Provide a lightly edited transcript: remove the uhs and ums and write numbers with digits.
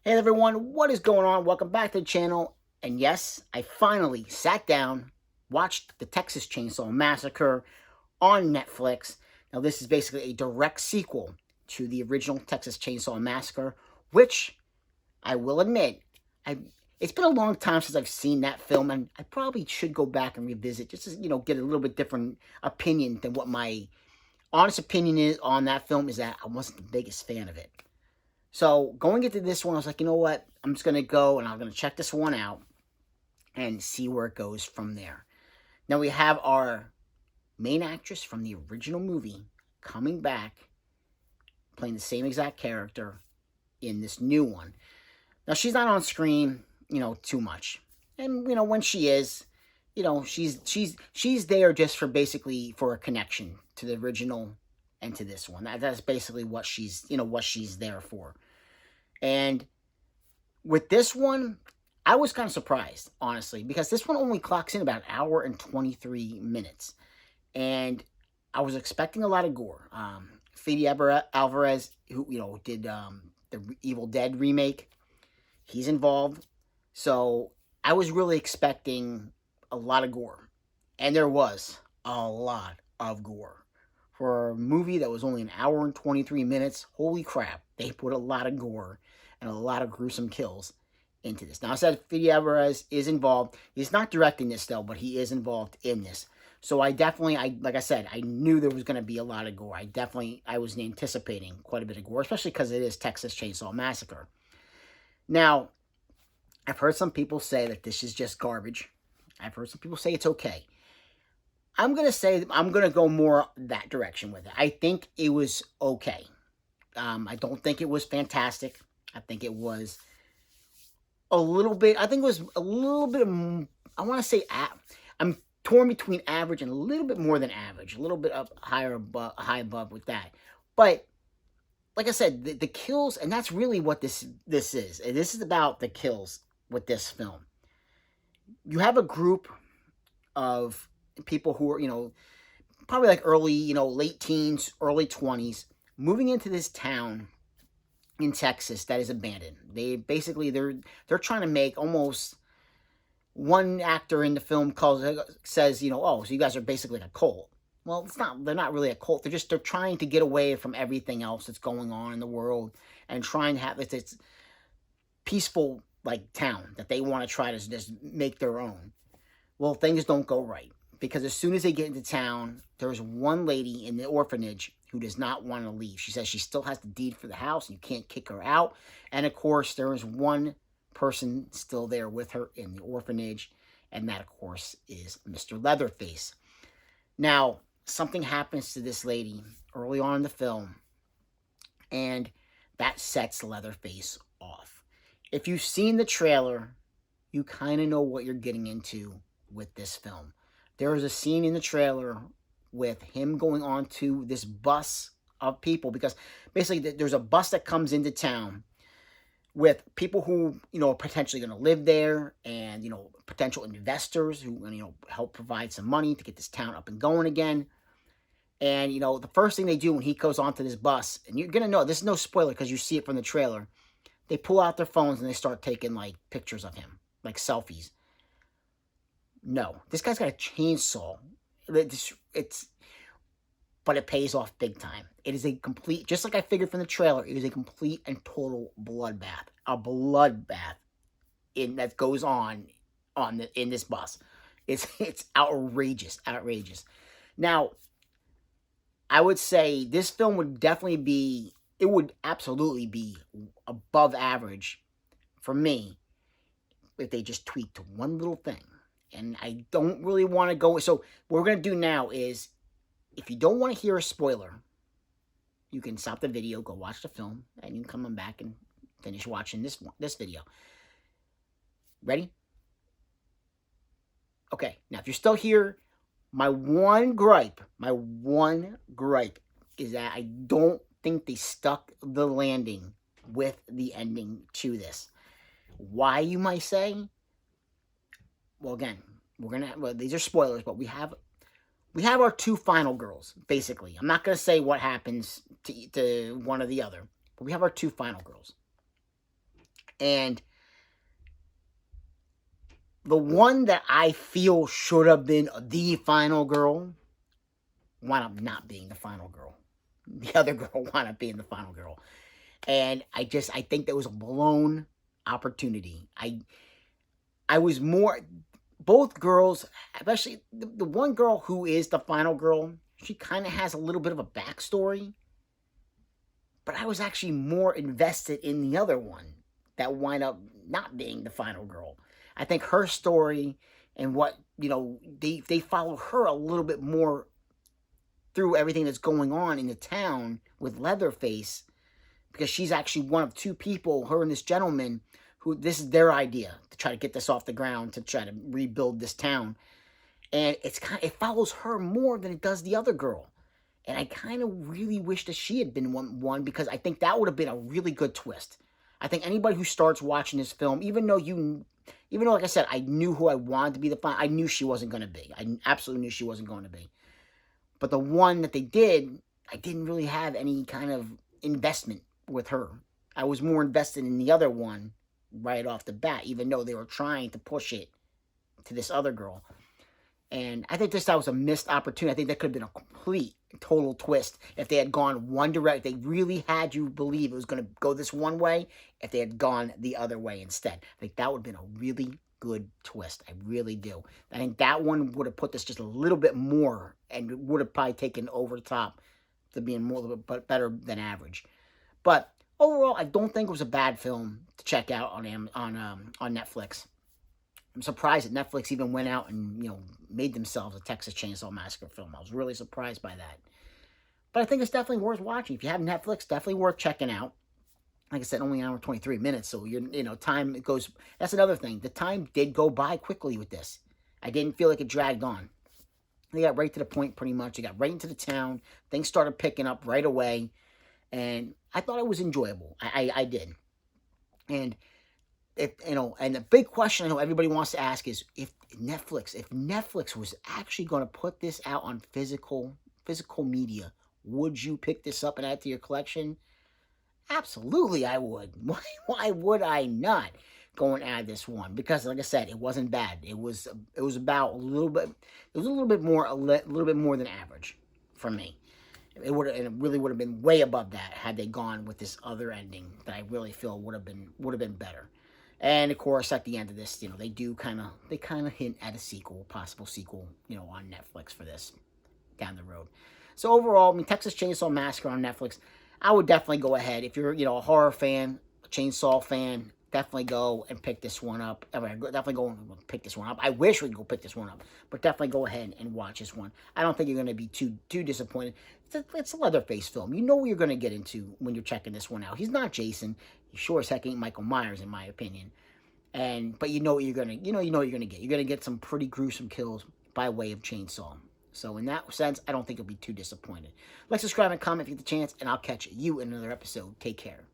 Hey everyone, what is going on? Welcome back to the channel. And yes, I finally sat down, watched the Texas Chainsaw Massacre on Netflix. Now, this is basically a direct sequel to the original Texas Chainsaw Massacre, which I will admit, I it's been a long time since I've seen that film, and I probably should go back and revisit just to, get a little bit different opinion than what my honest opinion is on that film is that I wasn't the biggest fan of it. So going into this one, I was like, you know what? I'm just going to go and I'm going to check this one out and see where it goes from there. Now we have our main actress from the original movie coming back, playing the same exact character in this new one. Now she's not on screen, too much. And, when she is, she's there just for basically for a connection to the original and to this one. That's basically what she's there for. And with this one, I was kind of surprised, honestly, because this one only clocks in about an hour and 23 minutes. And I was expecting a lot of gore. Fede Alvarez, who, did the Evil Dead remake, he's involved. So I was really expecting a lot of gore. And there was a lot of gore. For a movie that was only an hour and 23 minutes, holy crap, they put a lot of gore and a lot of gruesome kills into this. Now, I said Fede Alvarez is involved. He's not directing this, though, but he is involved in this. So like I said, I knew there was going to be a lot of gore. I was anticipating quite a bit of gore, especially because it is Texas Chainsaw Massacre. Now, I've heard some people say that this is just garbage. I've heard some people say it's okay. I'm going to go more that direction with it. I think it was okay. I don't think it was fantastic. I think it was a little bit, I want to say, I'm torn between average and a little bit more than average, a little bit up high above with that. But like I said, the kills, and that's really what this is. And this is about the kills with this film. You have a group of people who are, probably like early, late teens, early 20s, moving into this town in Texas that is abandoned. They're trying to make almost, one actor in the film says, oh, so you guys are basically like a cult. Well, they're not really a cult. They're trying to get away from everything else that's going on in the world and trying to have it's peaceful like town that they want to try to just make their own. Well, things don't go right. Because as soon as they get into town, there's one lady in the orphanage who does not want to leave. She says she still has the deed for the house, and you can't kick her out. And, of course, there is one person still there with her in the orphanage, and that, of course, is Mr. Leatherface. Now, something happens to this lady early on in the film, and that sets Leatherface off. If you've seen the trailer, you kind of know what you're getting into with this film. There is a scene in the trailer with him going on to this bus of people, because basically there's a bus that comes into town with people who, are potentially going to live there, and, potential investors who, help provide some money to get this town up and going again. And, the first thing they do when he goes onto this bus, and you're going to know, this is no spoiler because you see it from the trailer, they pull out their phones and they start taking, like, pictures of him, like selfies. No, this guy's got a chainsaw. But it pays off big time. It is a complete, just like I figured from the trailer, it is a complete and total bloodbath. A bloodbath that goes on in this bus. It's outrageous. Now, I would say this film would absolutely be above average for me if they just tweaked one little thing. And I don't really want to go. So what we're going to do now is, if you don't want to hear a spoiler, you can stop the video, go watch the film, and you can come back and finish watching this video. Ready? Okay. Now, if you're still here, my one gripe is that I don't think they stuck the landing with the ending to this. Why, you might say? Well, again, these are spoilers, but we have our two final girls, basically. I'm not going to say what happens to one or the other, but we have our two final girls. And the one that I feel should have been the final girl wound up not being the final girl. The other girl wound up being the final girl. And I think that was a blown opportunity. I was more, both girls, especially the one girl who is the final girl, she kind of has a little bit of a backstory. But I was actually more invested in the other one that wind up not being the final girl. I think her story and what, they follow her a little bit more through everything that's going on in the town with Leatherface, because she's actually one of two people, her and this gentleman, who this is their idea to try to get this off the ground, to try to rebuild this town. And it follows her more than it does the other girl. And I kind of really wish that she had been one, because I think that would have been a really good twist. I think anybody who starts watching this film, even though, like I said, I knew who I wanted to be the final, I knew she wasn't going to be. I absolutely knew she wasn't going to be. But the one that they did, I didn't really have any kind of investment with her. I was more invested in the other one right off the bat, even though they were trying to push it to this other girl. And I think that was a missed opportunity. I think that could have been a complete, total twist if they had gone one direct. They really had you believe it was going to go this one way if they had gone the other way instead. I think that would have been a really good twist. I really do. I think that one would have put this just a little bit more, and would have probably taken over the top to being more, a little bit better than average. But overall, I don't think it was a bad film to check out on Netflix. I'm surprised that Netflix even went out and, made themselves a Texas Chainsaw Massacre film. I was really surprised by that. But I think it's definitely worth watching. If you have Netflix, definitely worth checking out. Like I said, only an hour and 23 minutes, so time goes. That's another thing. The time did go by quickly with this. I didn't feel like it dragged on. They got right to the point pretty much. They got right into the town. Things started picking up right away. And I thought it was enjoyable. I did. And and the big question I know everybody wants to ask is, if Netflix was actually going to put this out on physical media, would you pick this up and add to your collection? Absolutely, I would. Why would I not go and add this one? Because, like I said, it wasn't bad. It was about a little bit. It was a little bit more than average for me. It really would have been way above that had they gone with this other ending that I really feel would have been better. And of course, at the end of this, they kind of hint at a possible sequel, on Netflix for this down the road. So overall, Texas Chainsaw Massacre on Netflix, I would definitely go ahead if you're, a horror fan, a chainsaw fan. Definitely go and pick this one up. Definitely go and pick this one up. I wish we could go pick this one up, but definitely go ahead and watch this one. I don't think you're going to be too disappointed. It's a Leatherface film. You know what you're going to get into when you're checking this one out. He's not Jason. He sure as heck ain't Michael Myers, in my opinion. But you know what you're gonna, you know what you're gonna get. You're gonna get some pretty gruesome kills by way of chainsaw. So in that sense, I don't think you'll be too disappointed. Like, subscribe, and comment if you get the chance, and I'll catch you in another episode. Take care.